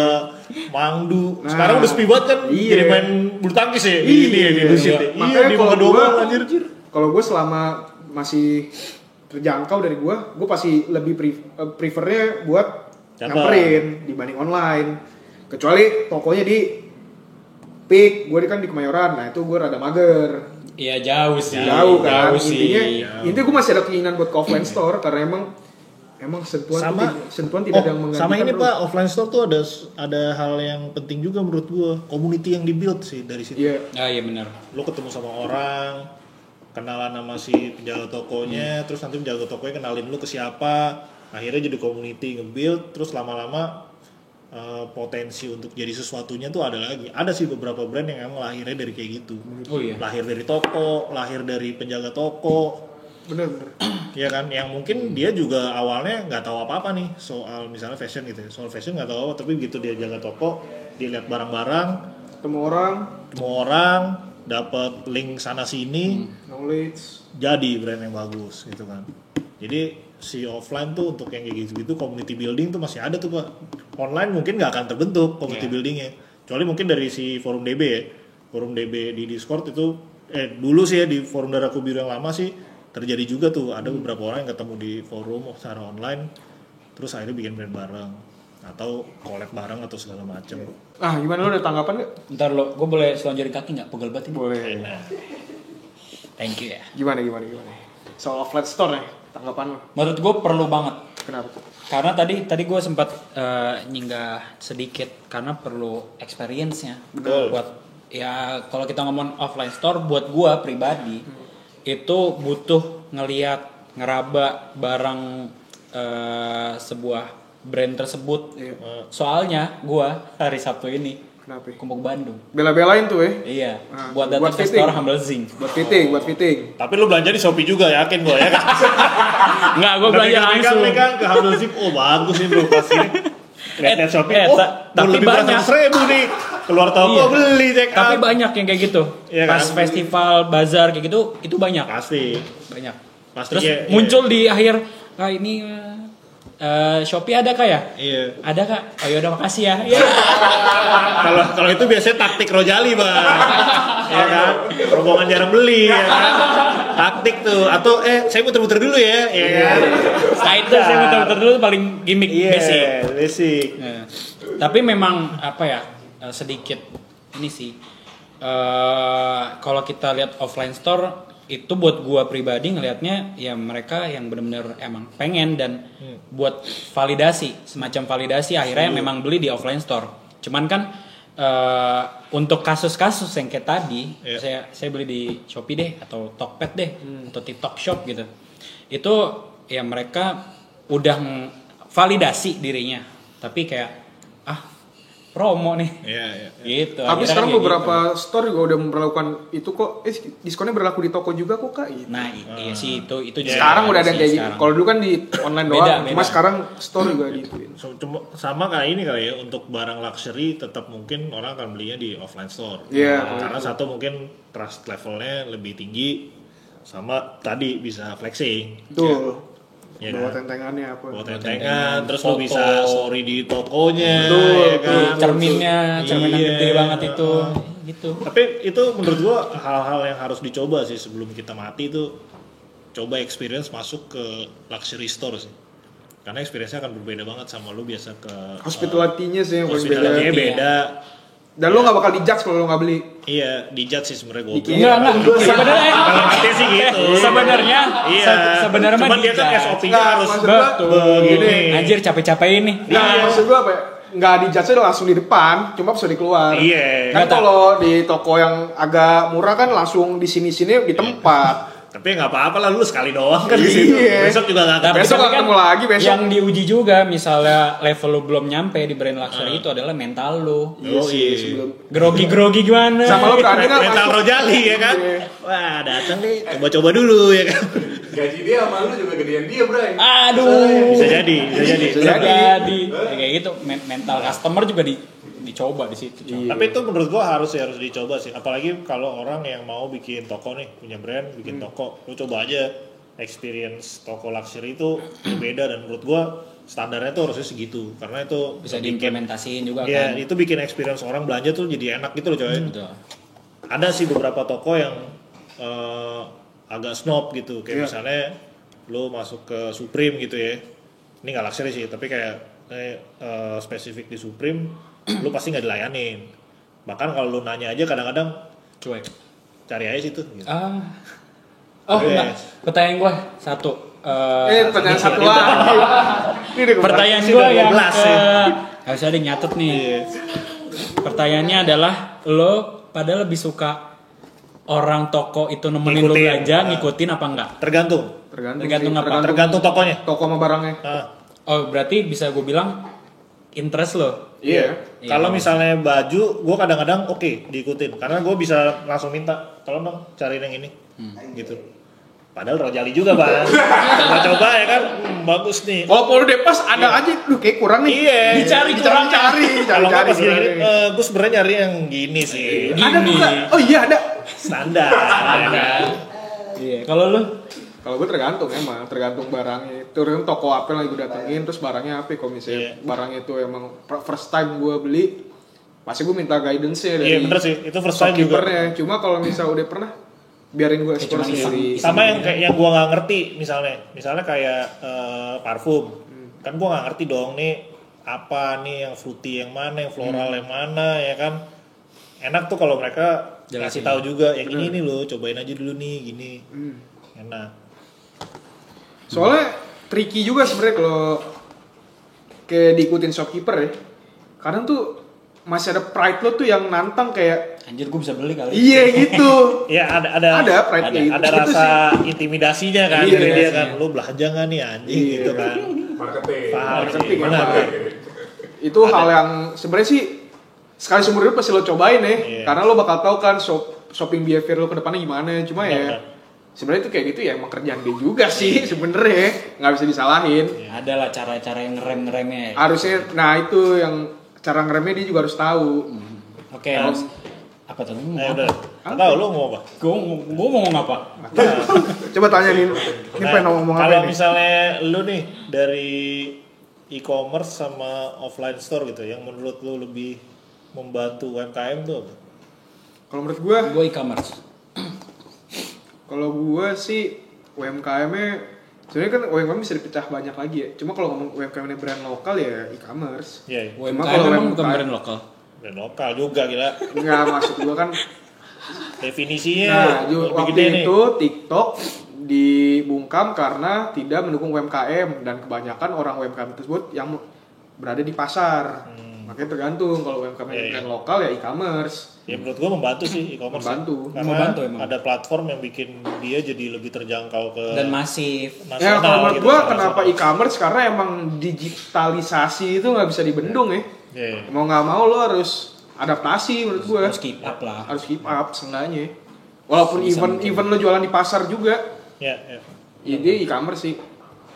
[SPEAKER 2] Mangdu.
[SPEAKER 1] Nah,
[SPEAKER 2] Sekarang udah sepi banget kan,
[SPEAKER 1] iya.
[SPEAKER 2] jadi main bulu tangkis ya.
[SPEAKER 1] Iya,
[SPEAKER 2] Di Dusit.
[SPEAKER 1] iya.
[SPEAKER 2] Iya,
[SPEAKER 1] Makanya
[SPEAKER 2] di
[SPEAKER 1] kalau
[SPEAKER 2] Mangga doang
[SPEAKER 1] gua-
[SPEAKER 2] anjir.
[SPEAKER 1] Kalau gue selama masih terjangkau dari gue pasti lebih prefernya buat
[SPEAKER 2] Dapat.
[SPEAKER 1] nyamperin dibanding online. Kecuali tokonya di Peak, gue kan di Kemayoran, nah itu gue rada mager.
[SPEAKER 3] Iya jauh sih.
[SPEAKER 1] Jauh kan,
[SPEAKER 3] Jauh sih.
[SPEAKER 1] intinya gue masih ada keinginan buat ke offline store karena emang sentuhan tidak ada yang menggantikan.
[SPEAKER 2] Sama ini
[SPEAKER 1] bro.
[SPEAKER 2] Pak, offline store tuh ada hal yang penting juga menurut gua, community yang dibuild sih dari situ.
[SPEAKER 1] Iya.
[SPEAKER 3] Iya benar.
[SPEAKER 2] Lo ketemu sama orang, kenalan sama si penjaga tokonya, terus nanti penjaga tokonya kenalin lu ke siapa, akhirnya jadi community nge-build, terus lama-lama potensi untuk jadi sesuatunya tuh ada lagi. Ada sih beberapa brand yang emang lahirnya dari kayak gitu.
[SPEAKER 3] Oh iya.
[SPEAKER 2] Lahir dari toko, lahir dari penjaga toko.
[SPEAKER 1] Bener.
[SPEAKER 2] Ya kan, yang mungkin dia juga awalnya nggak tahu apa-apa nih soal misalnya fashion gitu ya. Soal fashion nggak tahu apa, tapi begitu dia jaga toko, dia lihat barang-barang,
[SPEAKER 1] Ketemu orang,
[SPEAKER 2] dapat link sana sini,
[SPEAKER 1] knowledge.
[SPEAKER 2] jadi brand yang bagus gitu kan. Jadi si offline tuh untuk yang kayak gitu-gitu community building tuh masih ada tuh Pak. Online mungkin nggak akan terbentuk community buildingnya. Kecuali mungkin dari si forum DB ya. Forum DB di Discord itu dulu sih ya di forum Daraku Biru yang lama sih terjadi juga tuh, ada beberapa orang yang ketemu di forum secara online terus akhirnya bikin brand bareng atau collab bareng atau segala macam.
[SPEAKER 1] Ah gimana lo ada tanggapan nggak?
[SPEAKER 3] Ntar lo, gue boleh selonjorin kaki nggak? Pegel banget ini.
[SPEAKER 1] Boleh.
[SPEAKER 3] Thank you ya.
[SPEAKER 1] Gimana? Soal offline store nih, tanggapan lo?
[SPEAKER 3] Menurut gue perlu banget.
[SPEAKER 1] Kenapa?
[SPEAKER 3] Karena tadi gue sempat nyinggah sedikit karena perlu experience-nya.
[SPEAKER 2] Betul.
[SPEAKER 3] Buat ya kalau kita ngomong offline store buat gue pribadi itu butuh ngelihat ngeraba barang sebuah brand tersebut.
[SPEAKER 1] Iya.
[SPEAKER 3] Soalnya gue hari Sabtu ini
[SPEAKER 1] Kenapa?
[SPEAKER 3] kumpul Bandung.
[SPEAKER 1] Bela-belain tuh ya?
[SPEAKER 3] Iya.
[SPEAKER 1] Ah,
[SPEAKER 3] buat datang
[SPEAKER 1] buat
[SPEAKER 3] ke
[SPEAKER 1] fitting.
[SPEAKER 3] store Humble Zing.
[SPEAKER 1] Buat fitting.
[SPEAKER 2] Tapi lu belanja di Shopee juga yakin gue ya kan?
[SPEAKER 3] Enggak, gue belanja langsung.
[SPEAKER 2] Kan ke Humble Zip, oh bagus nih bro pas ini. Lihat Shopee,
[SPEAKER 3] tapi
[SPEAKER 2] lebih
[SPEAKER 3] banyak.
[SPEAKER 2] 100.000 nih. Keluar toko
[SPEAKER 3] Iya.
[SPEAKER 2] beli check
[SPEAKER 3] Tapi
[SPEAKER 2] out.
[SPEAKER 3] banyak yang kayak gitu.
[SPEAKER 2] Iya
[SPEAKER 3] Pas
[SPEAKER 2] kan?
[SPEAKER 3] festival, bazar kayak gitu, itu banyak.
[SPEAKER 2] Pasti.
[SPEAKER 3] Banyak.
[SPEAKER 2] Pasti
[SPEAKER 3] Terus
[SPEAKER 2] ya,
[SPEAKER 3] muncul di akhir, ini Shopee ada kak ya?
[SPEAKER 2] Iya.
[SPEAKER 3] Ada kak. Oh yaudah makasih ya. Iya.
[SPEAKER 2] Kalau itu biasanya taktik Rojali bang, ya kan? Rombongan jarang beli, ya kan? Taktik tuh. Atau saya muter-muter dulu ya, ya kan?
[SPEAKER 3] Nah itu saya muter-muter dulu paling gimmick basic.
[SPEAKER 2] Basic.
[SPEAKER 3] Nah, tapi memang apa ya sedikit ini sih. Kalau kita lihat offline store itu buat gua pribadi ngelihatnya ya mereka yang benar-benar emang pengen dan buat validasi semacam validasi akhirnya memang beli di offline store. Cuman kan untuk kasus-kasus yang kayak tadi saya beli di Shopee deh atau Tokped deh atau TikTok Shop gitu. Itu ya mereka udah validasi dirinya tapi kayak promo nih.
[SPEAKER 2] Iya.
[SPEAKER 3] Gitu.
[SPEAKER 1] Tapi
[SPEAKER 3] akhirnya
[SPEAKER 1] sekarang
[SPEAKER 3] kayak
[SPEAKER 1] beberapa store juga udah memperlakukan itu kok. Diskonnya berlaku di toko juga kok kak. Gitu.
[SPEAKER 3] Nah iya sih itu juga
[SPEAKER 1] Sekarang udah ada
[SPEAKER 3] sih
[SPEAKER 1] yang kayak gitu.
[SPEAKER 3] sekarang.
[SPEAKER 1] Kalau dulu kan di online doang.
[SPEAKER 3] Beda.
[SPEAKER 1] Cuma sekarang store juga diituin.
[SPEAKER 2] Cuma sama kayak ini kali ya, untuk barang luxury tetap mungkin orang akan belinya di offline store.
[SPEAKER 1] Iya.
[SPEAKER 2] Karena satu mungkin trust levelnya lebih tinggi, sama tadi bisa flexing.
[SPEAKER 1] Tuh.
[SPEAKER 2] Ya
[SPEAKER 1] Bawa
[SPEAKER 2] kan?
[SPEAKER 1] tentengannya apa?
[SPEAKER 2] Bawa tentengan, terus lo
[SPEAKER 3] foto.
[SPEAKER 2] bisa story di tokonya,
[SPEAKER 1] Betul,
[SPEAKER 2] ya kan?
[SPEAKER 3] cerminnya
[SPEAKER 2] Iya.
[SPEAKER 3] gede banget itu gitu.
[SPEAKER 2] Tapi itu menurut gua hal-hal yang harus dicoba sih sebelum kita mati itu, coba experience masuk ke luxury store sih. Karena experience-nya akan berbeda banget sama lu biasa ke
[SPEAKER 1] Hospitality-nya sih yang paling beda.
[SPEAKER 2] hospitality-nya beda.
[SPEAKER 1] Dan lo gak bakal dijudge kalau lo gak beli.
[SPEAKER 2] Iya, dijudge sih sebenarnya goblok.
[SPEAKER 3] Enggak sebenarnya
[SPEAKER 2] Kalau katanya sih gitu.
[SPEAKER 3] sebenarnya
[SPEAKER 2] Iya.
[SPEAKER 3] sebenarnya mah
[SPEAKER 2] Cuman dia kan
[SPEAKER 3] dijudge.
[SPEAKER 2] SOP-nya
[SPEAKER 1] Nggak,
[SPEAKER 2] harus
[SPEAKER 1] maksud gua
[SPEAKER 2] begini.
[SPEAKER 3] Anjir capek-capek ini.
[SPEAKER 1] Nah, maksud gue apa ya? Nggak dijudge langsung di depan, cuma bisa dikeluar.
[SPEAKER 2] Iya.
[SPEAKER 1] Kan
[SPEAKER 3] Nggak,
[SPEAKER 1] kalau di toko yang agak murah kan langsung di sini-sini di tempat.
[SPEAKER 2] Tapi nggak apa-apa lah, lu sekali doang kan di situ.
[SPEAKER 1] Iya.
[SPEAKER 2] Besok juga nggak
[SPEAKER 3] Tapi
[SPEAKER 1] Besok
[SPEAKER 3] kan
[SPEAKER 1] ketemu lagi besok.
[SPEAKER 3] Yang diuji juga misalnya level lu belum nyampe di brand luxury itu adalah mental lu.
[SPEAKER 1] Iya sih, sebelum
[SPEAKER 3] Grogi-grogi gimana?
[SPEAKER 1] sama lo berani nggak
[SPEAKER 2] mental
[SPEAKER 1] masuk?
[SPEAKER 2] Rojali ya kan.
[SPEAKER 1] Iya.
[SPEAKER 2] Wah, datang nih, coba-coba dulu ya kan.
[SPEAKER 4] Gaji dia sama lu juga gedean dia, Bray.
[SPEAKER 3] Aduh.
[SPEAKER 2] Bisa jadi.
[SPEAKER 1] Bisa
[SPEAKER 3] Jadi
[SPEAKER 1] jadi.
[SPEAKER 3] kayak gitu mental customer juga dicoba di situ.
[SPEAKER 1] Iya.
[SPEAKER 2] Tapi itu menurut gua harus dicoba sih. Apalagi kalau orang yang mau bikin toko nih, punya brand, bikin toko, lu coba aja experience toko luxury itu beda dan menurut gua standarnya tuh harusnya segitu. Karena itu
[SPEAKER 3] Bisa diimplementasiin juga
[SPEAKER 2] Iya,
[SPEAKER 3] kan.
[SPEAKER 2] itu bikin experience orang belanja tuh jadi enak gitu loh coy.
[SPEAKER 3] Betul.
[SPEAKER 2] Ada sih beberapa toko yang agak snob gitu, kayak misalnya lu masuk ke Supreme gitu ya. Ini nggak luxury sih, tapi kayak spesifik di Supreme, lu pasti nggak dilayanin. Bahkan kalau lu nanya aja kadang-kadang
[SPEAKER 3] Cuek.
[SPEAKER 2] cari aja situ. Gitu.
[SPEAKER 3] Oh,
[SPEAKER 2] Yes.
[SPEAKER 3] enggak. Pertanyaan gue satu.
[SPEAKER 1] Pertanyaan satu lagi. Ini
[SPEAKER 3] Pertanyaan
[SPEAKER 2] sih
[SPEAKER 3] gue
[SPEAKER 2] udah
[SPEAKER 3] yang
[SPEAKER 2] 12 ya.
[SPEAKER 3] harus ada yang nyatet nih. Pertanyaannya adalah, lo pada lebih suka orang toko itu nemenin lo
[SPEAKER 2] Ngikutin.
[SPEAKER 3] belanja, ngikutin apa enggak?
[SPEAKER 2] Tergantung
[SPEAKER 3] Tergantung apa?
[SPEAKER 2] tergantung tokonya.
[SPEAKER 1] Toko sama barangnya.
[SPEAKER 3] Oh, berarti bisa gue bilang interest lo.
[SPEAKER 1] Iya.
[SPEAKER 2] Kalau misalnya baju, gue kadang-kadang oke diikutin karena gue bisa langsung minta, tolong dong cariin yang ini, gitu. Padahal rojali juga bang, coba ya kan, bagus nih.
[SPEAKER 1] Kalau Polo Depas ada aja, lu kayak kurang nih.
[SPEAKER 2] Iya,
[SPEAKER 3] Dicari.
[SPEAKER 2] kalau nggak pas
[SPEAKER 1] kurangnya.
[SPEAKER 2] gini, gue sebenarnya nyari yang gini sih,
[SPEAKER 1] Ada juga. Oh iya ada.
[SPEAKER 2] standar. Ya kan?
[SPEAKER 3] Iya. Kalau lo?
[SPEAKER 1] Kalau gue tergantung barangnya. Tergantung toko apa yang lagi gue datengin, terus barangnya apa. Kalau misalnya barangnya itu emang first time gue beli, pasti gue minta guidance-nya dari
[SPEAKER 2] Iya bener sih, itu first time juga.
[SPEAKER 1] shopkeeper-nya. Cuma kalau misalnya udah pernah, biarin gue explore
[SPEAKER 3] cuma
[SPEAKER 1] sendiri.
[SPEAKER 2] Sama yang kayak yang gue nggak ngerti, misalnya kayak parfum, kan gue nggak ngerti dong nih apa nih yang fruity yang mana, yang floral yang mana, ya kan. Enak tuh kalau mereka kasih tahu juga, yang ini nih lo cobain aja dulu nih gini, enak.
[SPEAKER 1] Soalnya tricky juga sebenarnya kalau kayak diikutin shopkeeper ya. Kadang tuh masih ada pride lo tuh yang nantang kayak
[SPEAKER 3] Anjir, gue bisa beli kali.
[SPEAKER 1] iya gitu.
[SPEAKER 2] Ya ada
[SPEAKER 1] pride kayak gitu.
[SPEAKER 2] ada
[SPEAKER 1] Itu
[SPEAKER 2] rasa
[SPEAKER 1] sih.
[SPEAKER 2] intimidasinya kan,
[SPEAKER 1] Iya,
[SPEAKER 2] gitu dia
[SPEAKER 3] iya.
[SPEAKER 2] kan, lo belanja nggak nih anjing gitu kan.
[SPEAKER 4] Marketing.
[SPEAKER 2] Paham sih,
[SPEAKER 1] Marketing,
[SPEAKER 2] benar.
[SPEAKER 1] emang. Itu hal yang sebenarnya sih sekali seumur hidup pasti lo cobain ya.
[SPEAKER 2] Iya.
[SPEAKER 1] Karena lo bakal tahu kan shopping behavior lo ke depannya gimana. Cuma ya
[SPEAKER 2] Benar.
[SPEAKER 1] sebenarnya itu kayak gitu ya emang kerjaan dia juga sih sebenarnya, nggak bisa disalahin.
[SPEAKER 3] Ada lah cara-cara yang ngeremnya.
[SPEAKER 1] Harusnya, nah itu yang cara ngeremnya dia juga harus tahu.
[SPEAKER 3] Oke. Apa tuh?
[SPEAKER 2] Nah, udah. Nggak tahu lo mau apa?
[SPEAKER 3] Gue mau ngomong apa?
[SPEAKER 1] Coba tanya nih, ini
[SPEAKER 2] Nah,
[SPEAKER 1] pengen ngomong apa
[SPEAKER 2] kalau
[SPEAKER 1] nih?
[SPEAKER 2] misalnya lu nih dari e-commerce sama offline store gitu, yang menurut lu lebih membantu UMKM tuh apa?
[SPEAKER 1] Kalau menurut gue,
[SPEAKER 3] Gue e-commerce.
[SPEAKER 1] kalau gue sih UMKM-nya sebenarnya kan UMKM bisa dipecah banyak lagi ya. Cuma kalau ngomong UMKM-nya brand lokal ya e-commerce.
[SPEAKER 2] Iya,
[SPEAKER 1] Cuma
[SPEAKER 3] UMKM
[SPEAKER 1] kalau
[SPEAKER 3] memang bukan
[SPEAKER 1] UMKM
[SPEAKER 3] brand lokal.
[SPEAKER 2] brand lokal juga gila.
[SPEAKER 1] Nggak, maksud gue kan.
[SPEAKER 2] Definisinya
[SPEAKER 1] Nah,
[SPEAKER 2] lebih
[SPEAKER 1] waktu
[SPEAKER 2] gede nih.
[SPEAKER 1] itu TikTok dibungkam karena tidak mendukung UMKM dan kebanyakan orang UMKM tersebut yang berada di pasar. Makanya tergantung kalau UMKM
[SPEAKER 2] Iya,
[SPEAKER 1] brand lokal ya e-commerce.
[SPEAKER 2] Ya menurut gua membantu sih e-commerce.
[SPEAKER 1] Membantu.
[SPEAKER 2] Karena
[SPEAKER 3] Membantu emang.
[SPEAKER 2] ada platform yang bikin dia jadi lebih terjangkau ke
[SPEAKER 3] Dan masif.
[SPEAKER 1] Ya kalau menurut
[SPEAKER 2] gitu,
[SPEAKER 1] gua
[SPEAKER 2] nasional.
[SPEAKER 1] kenapa e-commerce karena emang digitalisasi itu nggak bisa dibendung ya.
[SPEAKER 2] Iya.
[SPEAKER 1] Mau nggak mau lo harus adaptasi menurut gua.
[SPEAKER 3] Harus keep up lah.
[SPEAKER 1] Harus keep up seenggaknya. Walaupun
[SPEAKER 3] Bisa
[SPEAKER 1] even lo jualan di pasar juga,
[SPEAKER 2] Ya.
[SPEAKER 1] ya dia e-commerce sih.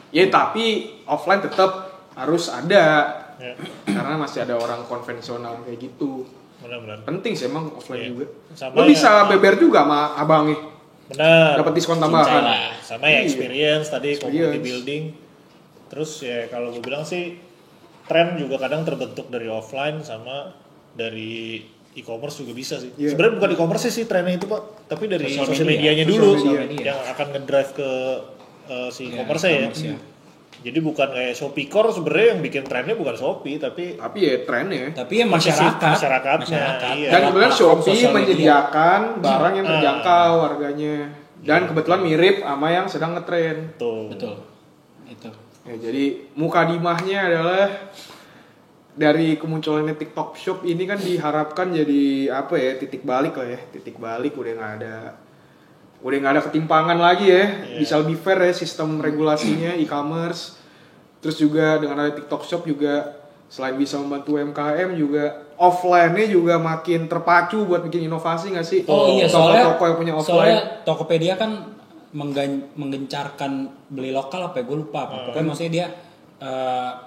[SPEAKER 1] Ya tapi offline tetap harus ada.
[SPEAKER 2] Ya.
[SPEAKER 1] Karena masih ada orang konvensional kayak gitu.
[SPEAKER 2] Benar-benar.
[SPEAKER 1] Penting sih emang offline
[SPEAKER 2] Iya.
[SPEAKER 1] juga.
[SPEAKER 2] Sama
[SPEAKER 1] Lo
[SPEAKER 2] ya-
[SPEAKER 1] bisa beber juga sama abangnya.
[SPEAKER 2] Benar.
[SPEAKER 1] Dapat diskon tambahan.
[SPEAKER 2] Sama ya
[SPEAKER 1] Iya.
[SPEAKER 2] experience tadi community
[SPEAKER 1] Experience.
[SPEAKER 2] building. Terus ya kalau gue bilang sih tren juga kadang terbentuk dari offline sama dari e-commerce juga bisa sih.
[SPEAKER 1] Iya.
[SPEAKER 2] Sebenarnya bukan e-commerce sih trennya itu Pak, tapi dari
[SPEAKER 3] Sosial
[SPEAKER 2] sosial
[SPEAKER 3] media.
[SPEAKER 2] medianya
[SPEAKER 1] Sosial
[SPEAKER 2] dulu
[SPEAKER 3] media.
[SPEAKER 2] yang akan ngedrive ke si
[SPEAKER 3] Iya,
[SPEAKER 2] e-commerce ya.
[SPEAKER 3] e-commerce ya.
[SPEAKER 2] Jadi bukan kayak Shopee Core sebenarnya yang bikin trennya bukan Shopee tapi
[SPEAKER 1] Tapi ya trennya.
[SPEAKER 3] Tapi ya masyarakat.
[SPEAKER 2] masyarakatnya. Iya.
[SPEAKER 1] Dan kebetulan
[SPEAKER 3] Platform
[SPEAKER 1] Shopee
[SPEAKER 3] sosial media.
[SPEAKER 1] menyediakan barang yang terjangkau harganya. Dan kebetulan mirip sama yang sedang ngetren.
[SPEAKER 2] Tuh.
[SPEAKER 3] Betul. Itu.
[SPEAKER 1] Ya, jadi muka dimahnya adalah dari kemunculannya TikTok Shop ini kan diharapkan jadi apa ya, titik balik lah ya. Titik balik udah nggak ada ketimpangan lagi ya. Bisa lebih fair ya sistem regulasinya e-commerce. Terus juga dengan ada TikTok Shop juga selain bisa membantu UMKM juga offline-nya juga makin terpacu buat bikin inovasi nggak sih?
[SPEAKER 3] Oh iya, soalnya
[SPEAKER 1] toko-toko yang punya offline.
[SPEAKER 3] soalnya Tokopedia kan menggencarkan beli lokal apa ya, gue lupa apa. Pokoknya maksudnya dia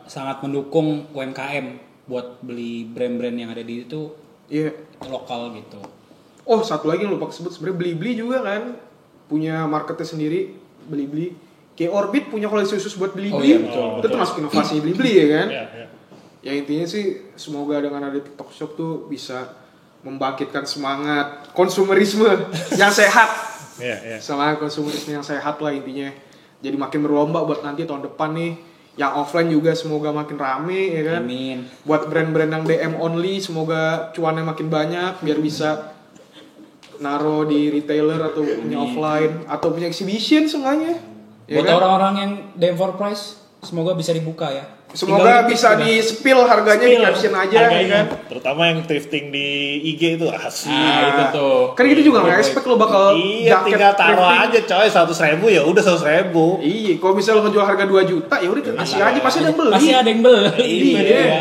[SPEAKER 3] sangat mendukung UMKM. buat beli brand-brand yang ada di itu lokal gitu.
[SPEAKER 1] Oh, satu lagi yang lupa sebut, sebenarnya Blibli juga kan punya marketnya sendiri. Blibli kayak Orbit punya koleksi khusus buat Blibli.
[SPEAKER 3] Oh, iya, betul.
[SPEAKER 1] Itu termasuk inovasi Blibli ya kan.
[SPEAKER 2] Iya.
[SPEAKER 1] Ya intinya sih semoga dengan ada TikTok Shop tuh bisa membangkitkan semangat konsumerisme yang sehat.
[SPEAKER 2] Iya.
[SPEAKER 1] Semangat konsumerisme yang sehat lah intinya. Jadi makin berlomba buat nanti tahun depan nih. Yang offline juga semoga makin rame ya kan.
[SPEAKER 3] Amin.
[SPEAKER 1] Buat brand-brand yang DM only semoga cuannya makin banyak biar bisa naro di retailer atau punya offline atau punya exhibition semuanya. Ya
[SPEAKER 3] Buat
[SPEAKER 1] kan?
[SPEAKER 3] orang-orang yang DM for price, semoga bisa dibuka ya.
[SPEAKER 1] Semoga bisa di spill harganya di caption aja ya kan.
[SPEAKER 2] Terutama yang thrifting di IG itu asli.
[SPEAKER 3] Itu tuh.
[SPEAKER 1] Kan gitu juga nggak expect lo bakal
[SPEAKER 2] Iya,
[SPEAKER 1] jaket
[SPEAKER 2] tinggal taruh
[SPEAKER 1] thrifting.
[SPEAKER 2] aja coy 100.000 ya udah 100.000.
[SPEAKER 1] Iya, kalau misalnya lo ngejual harga 2 juta ya udah kasih aja pasti ada yang beli.
[SPEAKER 3] Pasti ada yang beli.
[SPEAKER 1] Iya.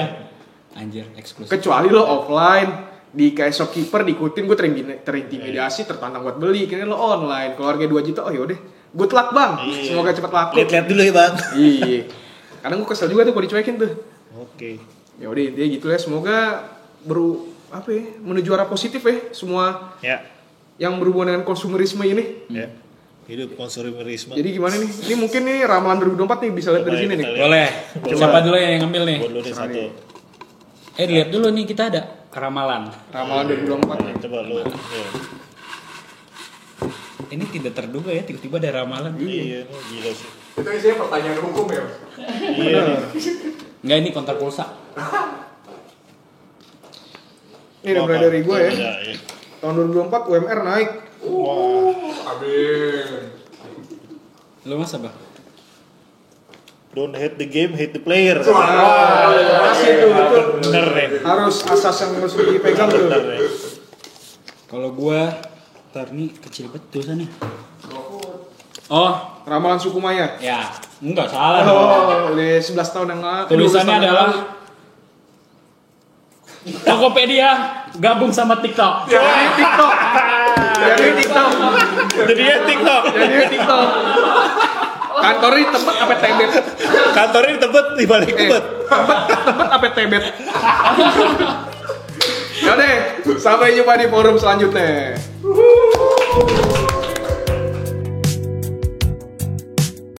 [SPEAKER 3] Anjir, eksklusif.
[SPEAKER 1] Kecuali lo offline di kayak shopkeeper diikutin gue terintimidasi tertantang buat beli, kira lo online kalau harga 2 juta oh yaudah good luck bang, semoga cepat laku.
[SPEAKER 2] Lihat-lihat dulu ya bang.
[SPEAKER 1] Iya, kadang gue kesel juga tuh kalau dicuekin tuh.
[SPEAKER 2] Oke.
[SPEAKER 1] Ya udah intinya gitu ya, semoga menuju arah positif ya semua
[SPEAKER 2] Ya.
[SPEAKER 1] yang berhubungan dengan konsumerisme ini.
[SPEAKER 2] Ya. Hidup konsumerisme.
[SPEAKER 1] Jadi gimana nih? Ini mungkin nih ramalan 2024 nih bisa lihat dari sini nih.
[SPEAKER 3] Boleh. Siapa dulu yang ngambil nih?
[SPEAKER 2] Buat lu nih satu.
[SPEAKER 3] Lihat dulu nih kita ada ramalan.
[SPEAKER 1] Ramalan 2024.
[SPEAKER 2] Coba lu. Iya.
[SPEAKER 3] Ini tidak terduga ya, tiba-tiba ada ramalan.
[SPEAKER 2] Iya, ini gila sih.
[SPEAKER 4] Itu isinya pertanyaan hukum ya.
[SPEAKER 2] Iya.
[SPEAKER 3] Enggak, ini konter pulsa.
[SPEAKER 1] Ini udah berada dari gue ya.
[SPEAKER 2] Iya.
[SPEAKER 1] Tahun 2024 UMR naik.
[SPEAKER 4] Amin.
[SPEAKER 3] Lu mas apa?
[SPEAKER 2] Don't hate the game, hate the player.
[SPEAKER 1] Masih tuh betul.
[SPEAKER 2] Bener nih.
[SPEAKER 1] Harus asas yang harus dipegang tuh.
[SPEAKER 2] Bener nih.
[SPEAKER 3] Kalau gua ntar nih kecil betul sana. Oh,
[SPEAKER 1] Ramalan suku Maya.
[SPEAKER 3] ya, enggak salah.
[SPEAKER 1] Oh, oleh 11 tahun yang lalu.
[SPEAKER 3] Tulisannya adalah Tokopedia gabung sama TikTok.
[SPEAKER 1] Jadi TikTok. Jadi TikTok.
[SPEAKER 2] Jadinya TikTok.
[SPEAKER 1] Jadi TikTok. Kantornya di tempat apa tebet?
[SPEAKER 2] Kantornya di tempat di balik tempat.
[SPEAKER 1] Tempat apa tebet? Ya deh, sampai jumpa di forum selanjutnya.